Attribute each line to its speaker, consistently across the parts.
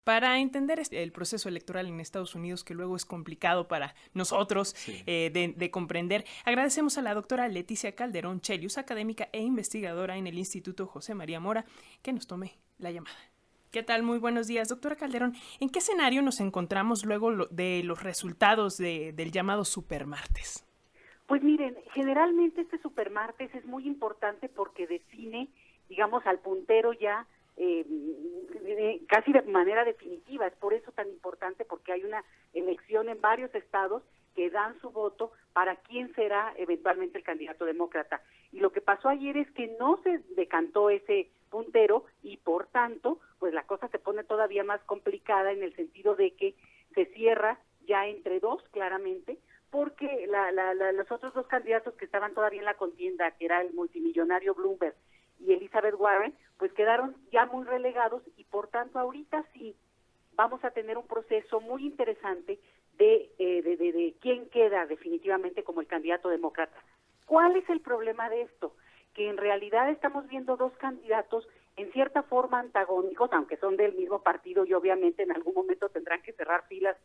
Speaker 1: para entender el proceso electoral en Estados Unidos, que luego es complicado para nosotros de comprender. Agradecemos a la doctora Leticia Calderón Chelius, académica e investigadora en el Instituto José María Mora, que nos tome la llamada. ¿Qué tal? Muy buenos días, doctora Calderón. ¿En qué escenario nos encontramos luego de los resultados del llamado Supermartes?
Speaker 2: Pues miren, generalmente este Supermartes es muy importante porque define, digamos, al puntero ya casi de manera definitiva. Es por eso tan importante, porque hay una elección en varios estados que dan su voto para quién será eventualmente el candidato demócrata. Y lo que pasó ayer es que no se decantó ese puntero y por tanto, pues la cosa se pone todavía más complicada en el sentido de que se cierra ya entre dos claramente, porque los otros dos candidatos que estaban todavía en la contienda, que era el multimillonario Bloomberg y Elizabeth Warren, pues quedaron ya muy relegados y por tanto ahorita sí vamos a tener un proceso muy interesante de quién queda definitivamente como el candidato demócrata. ¿Cuál es el problema de esto? Que en realidad estamos viendo dos candidatos en cierta forma antagónicos, aunque son del mismo partido y obviamente en algún momento tendrán que cerrar filas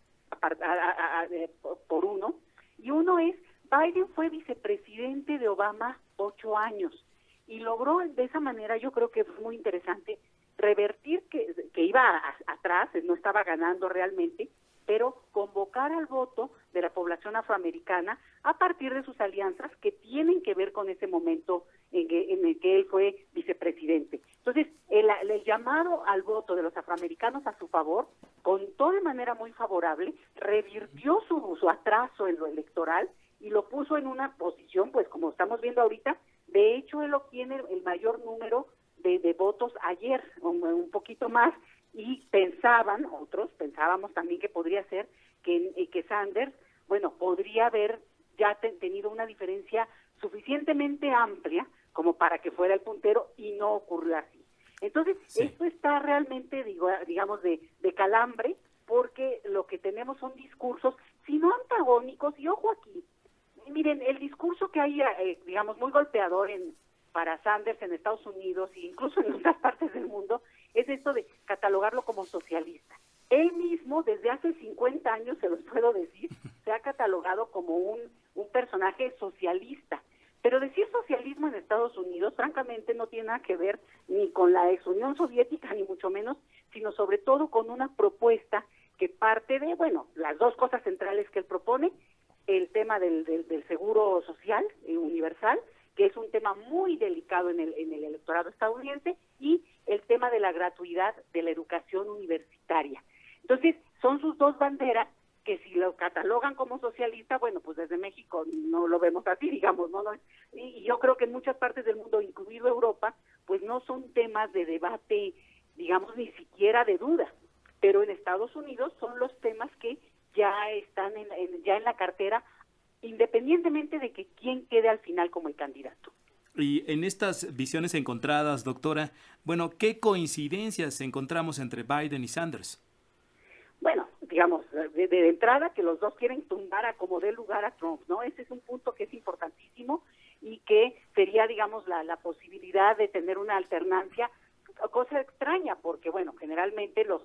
Speaker 2: por uno. Y uno es, Biden fue vicepresidente de Obama 8 años y logró de esa manera, yo creo que fue muy interesante, revertir que iba atrás, no estaba ganando realmente, pero convocar al voto de la población afroamericana a partir de sus alianzas que tienen que ver con ese momento en el que él fue vicepresidente. Entonces, el llamado al voto de los afroamericanos a su favor contó de manera muy favorable, revirtió su atraso en lo electoral y lo puso en una posición, pues como estamos viendo ahorita, de hecho él obtiene el mayor número de votos ayer, un poquito más, y pensábamos también que podría ser que Sanders, bueno, podría haber ya tenido una diferencia suficientemente amplia como para que fuera el puntero y no ocurrió así. Entonces, esto está realmente, digamos, de calambre, porque lo que tenemos son discursos, si no antagónicos, y ojo aquí, miren, el discurso que hay, digamos, muy golpeador para Sanders en Estados Unidos e incluso en otras partes del mundo, es esto de catalogarlo como socialista. Él mismo, desde hace 50 años, se los puedo decir, se ha catalogado como un personaje socialista. Pero decir socialismo en Estados Unidos, francamente, no tiene nada que ver ni con la ex Unión Soviética, ni mucho menos, sino sobre todo con una propuesta que parte de, bueno, las dos cosas centrales que él propone, el tema del seguro social universal, que es un tema muy delicado en el electorado estadounidense, y el tema de la gratuidad de la educación universitaria. Entonces, son sus dos banderas que si lo catalogan como socialista, bueno, pues desde México no lo vemos así, digamos, ¿no? Y yo creo que en muchas partes del mundo, incluido Europa, pues no son temas de debate, digamos, ni siquiera de duda, pero en Estados Unidos son los temas que ya están ya en la cartera, independientemente de que quién quede al final como el candidato.
Speaker 3: Y en estas visiones encontradas, doctora, bueno, ¿qué coincidencias encontramos entre Biden y Sanders?
Speaker 2: Bueno, digamos, de entrada que los dos quieren tumbar a como dé lugar a Trump, ¿no? Ese es un punto que es importantísimo y que sería, digamos, la posibilidad de tener una alternancia, cosa extraña, porque, bueno, generalmente los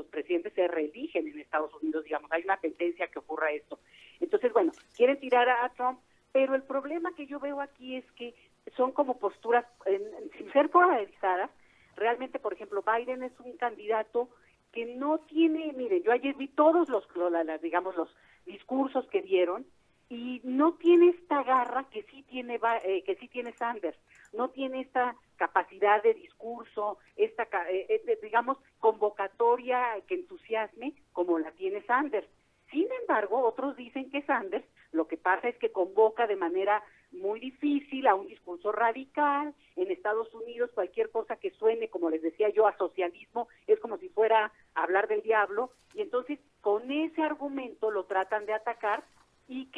Speaker 2: presidentes se reeligen en Estados Unidos, digamos, hay una tendencia que ocurra esto. Entonces, bueno, quieren tirar a Trump, pero el problema que yo veo aquí es que son como posturas, sin ser polarizadas, realmente, por ejemplo, Biden es un candidato que no tiene, miren, yo ayer vi todos los discursos que dieron y no tiene esta garra que sí tiene Sanders, no tiene esta capacidad de discurso, esta digamos convocatoria que entusiasme como la tiene Sanders. Sin embargo, otros dicen que Sanders lo que pasa es que convoca de manera muy difícil a un discurso radical. En Estados Unidos cualquier cosa que suene, como les decía yo, a socialismo, es como si fuera a hablar del diablo, y entonces con ese argumento lo tratan de atacar y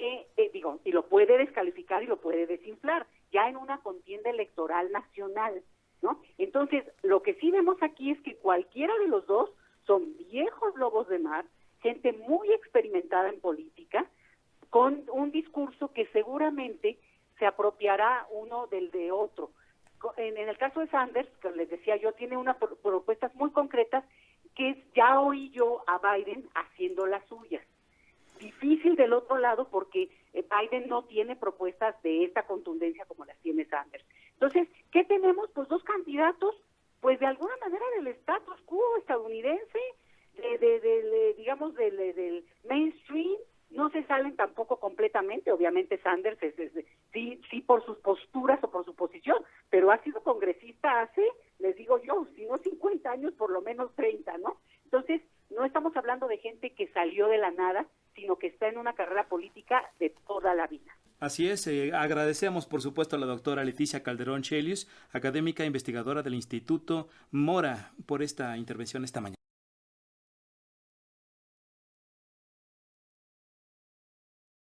Speaker 2: y lo puede descalificar y lo puede desinflar, ya en una contienda electoral nacional, ¿no? Entonces, lo que sí vemos aquí es que cualquiera de los dos son viejos lobos de mar, gente muy experimentada en política, con un discurso que seguramente se apropiará uno del de otro. En el caso de Sanders, que les decía yo, tiene unas propuestas muy concretas que ya ya oí yo a Biden haciendo las suyas. Difícil del otro lado porque Biden no tiene propuestas de esta contundencia como las tiene Sanders. Entonces, ¿qué tenemos? Pues dos candidatos, pues de alguna manera del status quo estadounidense, digamos del mainstream, no se salen tampoco completamente. Obviamente Sanders sí por sus posturas o por su posición, pero ha sido congresista hace, les digo yo, si no 50 años, por lo menos 30, ¿no? Entonces, no estamos hablando de gente que salió de la nada, sino que está en una carrera política de toda la vida.
Speaker 3: Así es, agradecemos por supuesto a la doctora Leticia Calderón Chelius, académica e investigadora del Instituto Mora, por esta intervención esta mañana.